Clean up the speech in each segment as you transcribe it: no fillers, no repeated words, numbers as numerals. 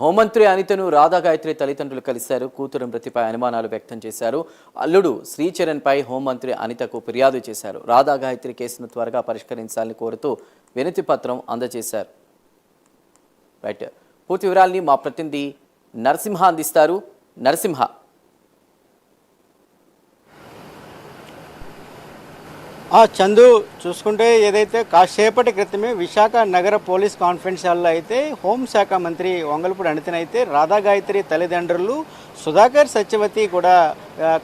హోంమంత్రి అనితను రాధా గాయత్రి తల్లిదండ్రులు కలిశారు. కూతురు మృతిపై అనుమానాలు వ్యక్తం చేశారు. అల్లుడు శ్రీచరణ్ పై హోంమంత్రి అనితకు ఫిర్యాదు చేశారు. రాధా గాయత్రి కేసును త్వరగా పరిష్కరించాలని కోరుతూ వినతి పత్రం అందజేశారు. రైట్, పూర్తి వివరాలని మా ప్రతినిధి నరసింహ అందిస్తారు. నరసింహ, చందు, చూసుకుంటే ఏదైతే కాసేపటి క్రితమే విశాఖ నగర పోలీస్ కాన్ఫరెన్స్ హాల్లో అయితే హోంశాఖ మంత్రి వంగలపూడి అనితనైతే రాధా గాయత్రి తల్లిదండ్రులు సుధాకర్ సత్యవతి కూడా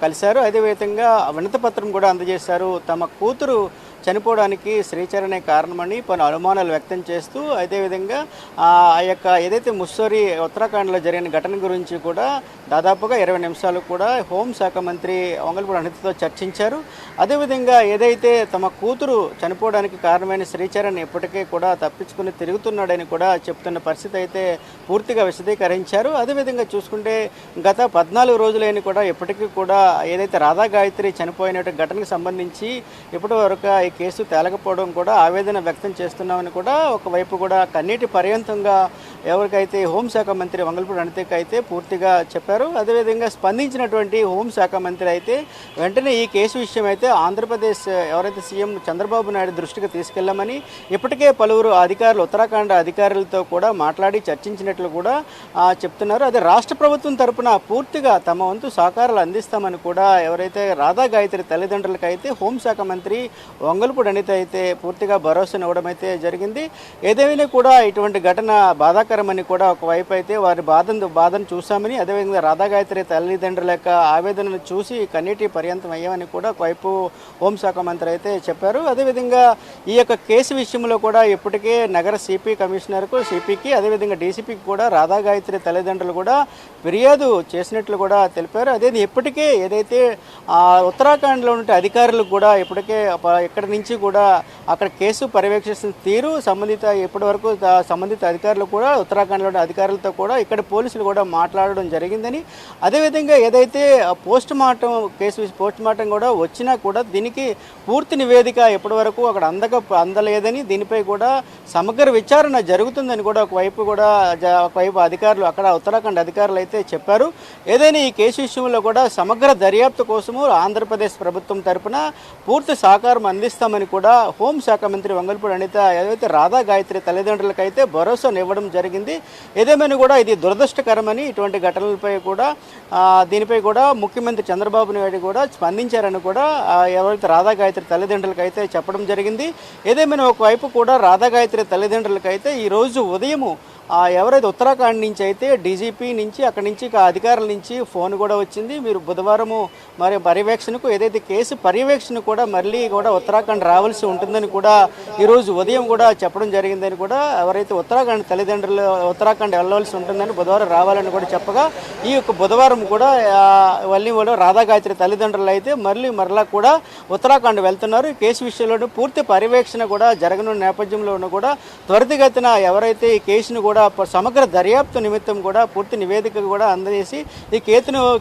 కలిశారు. అదేవిధంగా వినతి పత్రం కూడా అందజేశారు. తమ కూతురు చనిపోవడానికి శ్రీచరణే కారణమని పలు అనుమానాలు వ్యక్తం చేస్తూ, అదేవిధంగా ఆ యొక్క ఏదైతే ముస్సోరి ఉత్తరాఖండ్లో జరిగిన ఘటన గురించి కూడా దాదాపుగా 20 నిమిషాలు కూడా హోంశాఖ మంత్రి వంగలపూడి అనితతో చర్చించారు. అదేవిధంగా ఏదైతే తమ కూతురు చనిపోవడానికి కారణమైన శ్రీచరణ్ ఇప్పటికే కూడా తప్పించుకుని తిరుగుతున్నాడని కూడా చెప్తున్న పరిస్థితి అయితే పూర్తిగా విశదీకరించారు. అదేవిధంగా చూసుకుంటే గత 14 రోజులైన కూడా ఇప్పటికీ కూడా ఏదైతే రాధా గాయత్రి చనిపోయిన ఘటనకు సంబంధించి ఇప్పటి వరకు ఈ కేసు తేలకపోవడం కూడా ఆవేదన వ్యక్తం చేస్తున్నామని కూడా ఒకవైపు కూడా కన్నీటి పర్యంతంగా ఎవరికైతే హోంశాఖ మంత్రి వంగలపూడి అనితకి అయితే పూర్తిగా చెప్పారు. అదేవిధంగా స్పందించినటువంటి హోంశాఖ మంత్రి అయితే వెంటనే ఈ కేసు విషయం అయితే ఆంధ్రప్రదేశ్ ఎవరైతే సీఎం చంద్రబాబు నాయుడు దృష్టికి తీసుకెళ్లామని, ఇప్పటికే పలువురు అధికారులు ఉత్తరాఖండ్ అధికారులతో కూడా మాట్లాడి చర్చించినట్లు కూడా చెప్తున్నారు. అదే రాష్ట్ర ప్రభుత్వం తరపున పూర్తిగా తమ వంతు సహకారాలు అందిస్తామని కూడా ఎవరైతే రాధా గాయత్రి తల్లిదండ్రులకైతే హోంశాఖ మంత్రి వంగలపూడి అనిత అయితే పూర్తిగా భరోసాను ఇవ్వడం అయితే జరిగింది. ఏదేమైనా కూడా ఇటువంటి ఘటన బాధాకరమని కూడా ఒకవైపు అయితే వారి బాధను చూసామని, అదేవిధంగా రాధా గాయత్రి తల్లిదండ్రుల యొక్క ఆవేదనను చూసి కన్నీటి పర్యంతం అయ్యామని కూడా ఒకవైపు హోంశాఖ మంత్రి అయితే చెప్పారు. అదేవిధంగా ఈ యొక్క కేసు విషయంలో కూడా ఇప్పటికే నగర సిపి కమిషనర్కు, సిపికి, అదేవిధంగా డీసీపీకి కూడా రాధా గాయత్రి తల్లిదండ్రులు కూడా ఫిర్యాదు చేసినట్లు కూడా తెలిపారు. అదే ఇప్పటికే ఏదైతే ఉత్తరాఖండ్లో ఉండే అధికారులు కూడా ఇప్పటికే ఇక్కడి నుంచి కూడా అక్కడ కేసు పర్యవేక్షిస్తున్న తీరు సంబంధిత అధికారులు కూడా ఉత్తరాఖండ్లోని అధికారులతో కూడా ఇక్కడ పోలీసులు కూడా మాట్లాడడం జరిగిందని, అదేవిధంగా ఏదైతే పోస్ట్ మార్టం కూడా వచ్చినా కూడా దీనికి పూర్తి నివేదిక ఇప్పటి వరకు అక్కడ అందలేదని, దీనిపై కూడా సమగ్ర విచారణ జరుగుతుందని కూడా ఒకవైపు అధికారులు అక్కడ ఉత్తరాఖండ్ అధికారులు అయితే చెప్పారు. ఏదైనా ఈ కేసు విషయంలో కూడా సమగ్ర దర్యాప్తు కోసము ఆంధ్రప్రదేశ్ ప్రభుత్వం తరపున పూర్తి సహకారం అందిస్తామని కూడా హోంశాఖ మంత్రి వంగలపూడి అనిత ఏదైతే రాధా గాయత్రి తల్లిదండ్రులకైతే భరోసాను ఇవ్వడం జరిగింది. ఏదేమైనా కూడా ఇది దురదృష్టకరమని, ఇటువంటి ఘటనలపై కూడా దీనిపై కూడా ముఖ్యమంత్రి చంద్రబాబు నాయుడు కూడా స్పందించారని కూడా ఎవరైతే రాధా గాయత్రి తల్లిదండ్రులకైతే చెప్పడం జరిగింది. ఏదేమైనా ఒకవైపు కూడా రాధా గాయత్రి తల్లిదండ్రులకైతే ఈరోజు ఉదయము ఎవరైతే ఉత్తరాఖండ్ నుంచి అయితే డీజీపీ నుంచి అక్కడి నుంచి అధికారుల నుంచి ఫోన్ కూడా వచ్చింది. మీరు బుధవారము మరి పర్యవేక్షణకు ఏదైతే కేసు పర్యవేక్షణ కూడా మళ్ళీ కూడా ఉత్తరాఖండ్ రావాల్సి ఉంటుందని కూడా ఈరోజు ఉదయం కూడా చెప్పడం జరిగిందని కూడా ఎవరైతే ఉత్తరాఖండ్ తల్లిదండ్రులు ఉత్తరాఖండ్ వెళ్ళవలసి ఉంటుందని బుధవారం రావాలని కూడా చెప్పగా, ఈ యొక్క బుధవారం కూడా మళ్ళీ రాధా గాయత్రి తల్లిదండ్రులు అయితే మరలా కూడా ఉత్తరాఖండ్ వెళ్తున్నారు. ఈ కేసు విషయంలో పూర్తి పర్యవేక్షణ కూడా జరగనున్న నేపథ్యంలోనూ కూడా త్వరితగతిన ఎవరైతే ఈ కేసును కూడా సమగ్ర దర్యాప్తు నిమిత్తం కూడా పూర్తి నివేదిక కూడా అందజేసి ఈ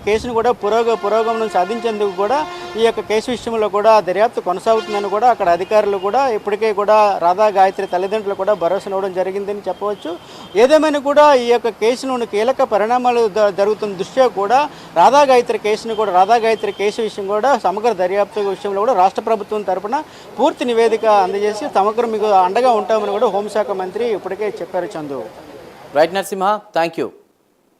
కేసును కూడా పురోగమనం సాధించేందుకు కూడా ఈ యొక్క కేసు విషయంలో కూడా దర్యాప్తు కొనసాగుతుందని కూడా అక్కడ అధికారులు కూడా ఇప్పటికే కూడా రాధా గాయత్రి తల్లిదండ్రులు కూడా భరోసా ఇవ్వడం జరిగిందని చెప్పవచ్చు. ఏదేమైనా కూడా ఈ యొక్క కేసులోని కీలక పరిణామాలు జరుగుతున్న దృష్ట్యా కూడా రాధా గాయత్రి కేసు విషయం కూడా సమగ్ర దర్యాప్తు విషయంలో కూడా రాష్ట్ర ప్రభుత్వం తరపున పూర్తి నివేదిక అందజేసి సమగ్ర మీకు అండగా ఉంటామని కూడా హోంశాఖ మంత్రి ఇప్పటికే చెప్పారు. Chandu. Right Narasimha, thank you.